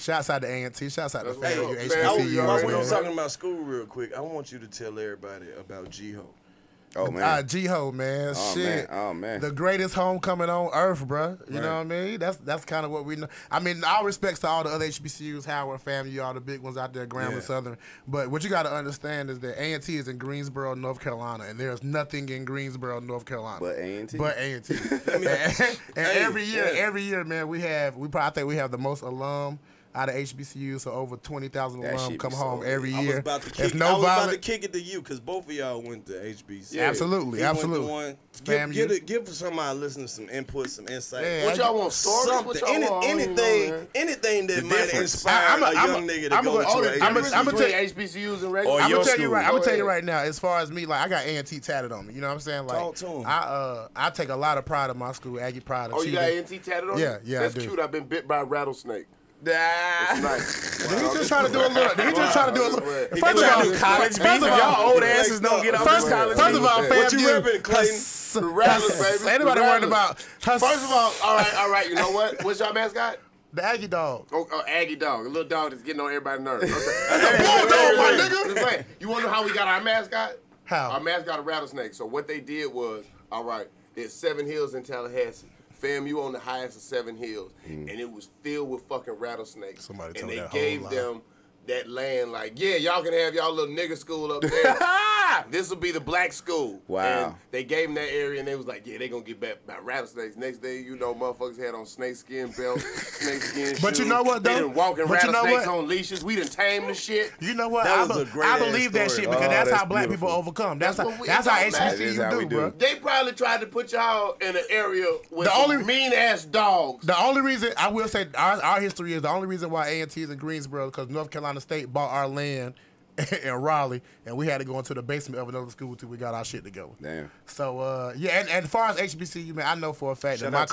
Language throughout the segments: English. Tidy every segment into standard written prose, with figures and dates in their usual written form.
Shouts out to A&T. Shouts out to FAMU, Hey, HBCU. while we talking about school real quick, I want you to tell everybody about G-Ho. Oh, man. G-Ho, man. Oh, Shit. man. Oh, man. The greatest homecoming on earth, bro. You know what I mean? That's kind of what we know. I mean, all respects to all the other HBCUs, Howard, FAMU, all the big ones out there, Grambling, Southern. But what you got to understand is that A&T is in Greensboro, North Carolina, and there's nothing in Greensboro, North Carolina. But A&T. and every year, man, I think we have the most alum out of HBCU, so over 20,000 alum come home every year. I was about to kick it to you because both of y'all went to HBCU. Yeah, absolutely. Give somebody listening some input, some insight. Yeah, what y'all want? Stories? Anything that might inspire a young nigga to go to HBCU. I'm gonna tell you HBCUs and regular. I'm gonna tell you right now. As far as me, like I got A&T tatted on me. You know what I'm saying? Like, talk to him. I take a lot of pride in my school, Aggie pride. Oh, you got A&T tatted on you? Yeah, that's cute. I've been bit by a rattlesnake. It's nice. He just trying to do a little. First of all, college beef. If y'all old asses don't get off this college. First of all, what you repping, Clayton? The Rattlers, baby. Anybody worried about? First of all, all right. You know what? What's your mascot? The Aggie dog. Oh, Aggie dog. A little dog that's getting on everybody's nerves. Okay. That's a bulldog, my nigga. You want to know how we got our mascot? How? Our mascot a rattlesnake. So what they did was, all right, there's 7 hills in Tallahassee. FAMU on the highest of 7 hills, and it was filled with fucking rattlesnakes. Somebody and told they that gave whole them that land, like, yeah, y'all can have y'all little nigga school up there. This will be the black school. Wow. And they gave them that area, and they was like, yeah, they gonna get back by rattlesnakes. Next day, you know, motherfuckers had on snakeskin belts, snakeskin shoes. But you know what, though? They done walking rattlesnakes on leashes. We done tamed the shit. You know what? That was a great I believe that shit because that's how black people overcome. That's how HBCU do, bro. They probably tried to put y'all in an area with mean-ass dogs. The only reason, I will say, our history is the only reason why A&T is in Greensboro because North Carolina State bought our land in Raleigh, and we had to go into the basement of another school until we got our shit together. Damn. So, and as far as HBCU, man, I know for a fact that my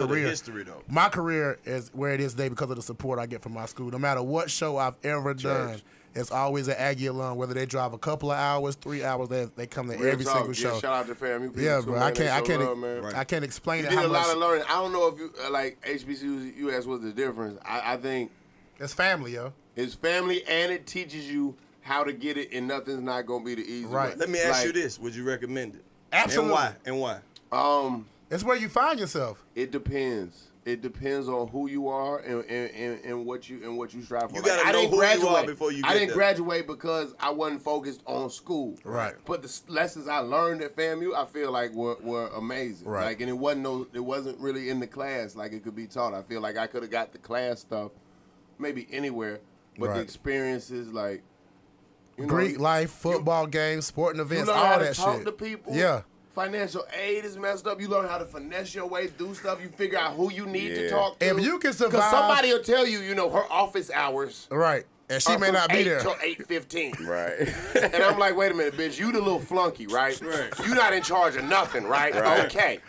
career is where it is today because of the support I get from my school. No matter what show I've ever done, it's always an Aggie alum, whether they drive a couple of hours, 3 hours, they come to every single show. Shout out to FAMU people. Yeah, bro. I can't explain it. You did a lot of learning. I don't know if you, like, HBCUs, you asked what's the difference. I think it's family, yo. It's family, and it teaches you how to get it, and nothing's not gonna be the easy way. Let me ask you this: would you recommend it? Absolutely. And why? It's where you find yourself. It depends. It depends on who you are and what you strive for. You gotta know who you are before you get there. I didn't graduate because I wasn't focused on school. Right. But the lessons I learned at FAMU, I feel like were amazing. Right. Like, and it wasn't really in the class like it could be taught. I feel like I could have got the class stuff maybe anywhere, but the experiences, like, Greek life, football games, sporting events, all all that shit. Talk to people. Yeah. Financial aid is messed up. You learn how to finesse your way through stuff. You figure out who you need to talk to. If you can survive, because somebody will tell you, her office hours. Right. And she may not be there. Till 8:15. Right. And I'm like, wait a minute, bitch. You the little flunky, right? You not in charge of nothing, right? Okay.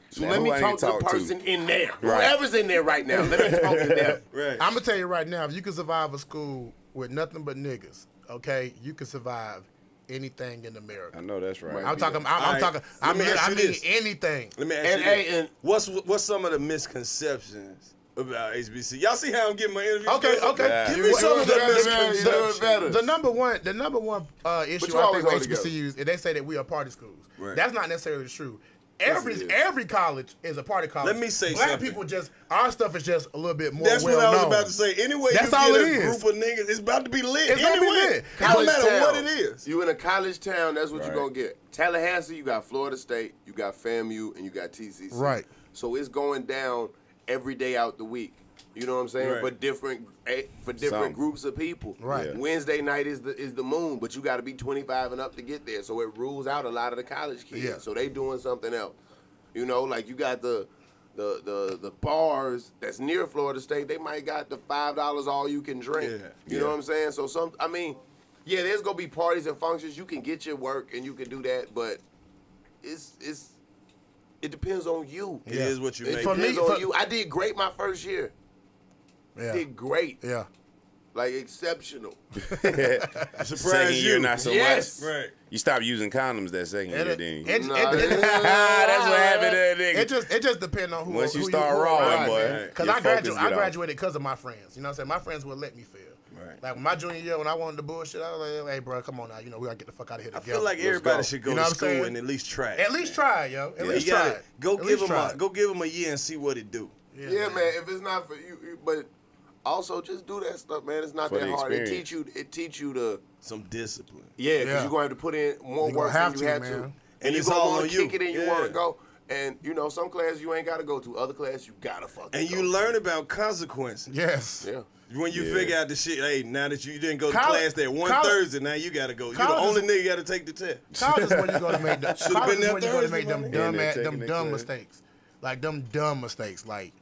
So let me talk to the person in there. Right. Whoever's in there right now, let me talk to them. Right. I'm going to tell you right now, if you can survive a school with nothing but niggas, okay, you can survive anything in America. I know that's right. I mean anything. Let me ask you this. What's some of the misconceptions about HBC? Y'all see how I'm getting my interview? Okay. Give me some of the misconceptions. The number one issue I think with HBCUs is they say that we are party schools. Right. That's not necessarily true. Every college is a party college. Let me say Black something. people our stuff is just a little bit more That's well what I was known. about to say. Anyway, that's you all get it a is. group of niggas, it's about to be lit. It's gonna be lit. No matter what it is. You in a college town, that's what you're going to get. Tallahassee, you got Florida State, you got FAMU, and you got TCC. Right. So it's going down every day out the week. You know what I'm saying? Right. For different groups of people. Right. Yeah. Wednesday night is the moon, but you got to be 25 and up to get there. So it rules out a lot of the college kids. Yeah. So they doing something else. Like you got the bars that's near Florida State. They might got the $5 all you can drink. Yeah. You know what I'm saying? So there's gonna be parties and functions. You can get your work and you can do that, but it depends on you. It is what you make. It depends on you. I did great my first year. Yeah. Did great. Yeah. like exceptional. Second year, not so Yes. much. Right. You stop using condoms that second year, then. That's what happened to that nigga. It just depends on who. Once you who start rolling, boy. Because I graduated because of my friends. You know what I'm saying? My friends would let me fail. Right. Like my junior year when I wanted the bullshit, I was like, hey, bro, come on now. You know, we gotta get the fuck out of here together. I feel like everybody should go to school and at least try it. At least try it, yo. At least try it. Go give them a year and see what it do. Yeah, man. If it's not for you, but also just do that stuff, man. It's not that hard. It teach you to some discipline. Yeah, because you're gonna have to put in more work than you had to. And it's all on you. Kick it in, you want to go. And, you know, some classes you ain't got to go to. Other classes you got to fucking And you learn about consequences. Yes. Yeah. When you figure out the shit, hey, now that you didn't go to class that one Thursday, now you got to go. You're the only nigga got to take the test. College is when you go to make them dumb mistakes. Like, them dumb mistakes. Like,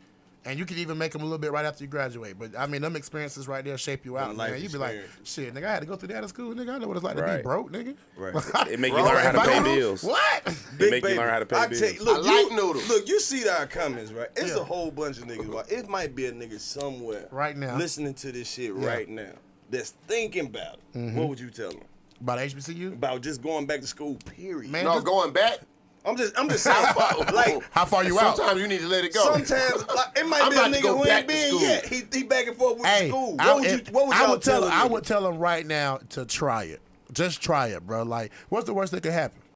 and you can even make them a little bit right after you graduate. But, I mean, them experiences right there shape you out, man. You be like, shit, nigga, I had to go through that at school, nigga. I know what it's like to be broke, nigga. Right. It make you learn how to pay bills. What? It make you learn how to pay bills. Look, I like noodles. Look, you see our comments, right? It's a whole bunch of niggas. It might be a nigga somewhere right now listening to this shit right now that's thinking about it. What would you tell them? About HBCU? About just going back to school, period. Man, no, going back? I'm just saying, like, how far you out? Sometimes you need to let it go. Sometimes it might be a nigga who ain't been yet. He back and forth with school. What would y'all tell him? I would tell him right now to try it. Just try it, bro. Like, what's the worst that could happen?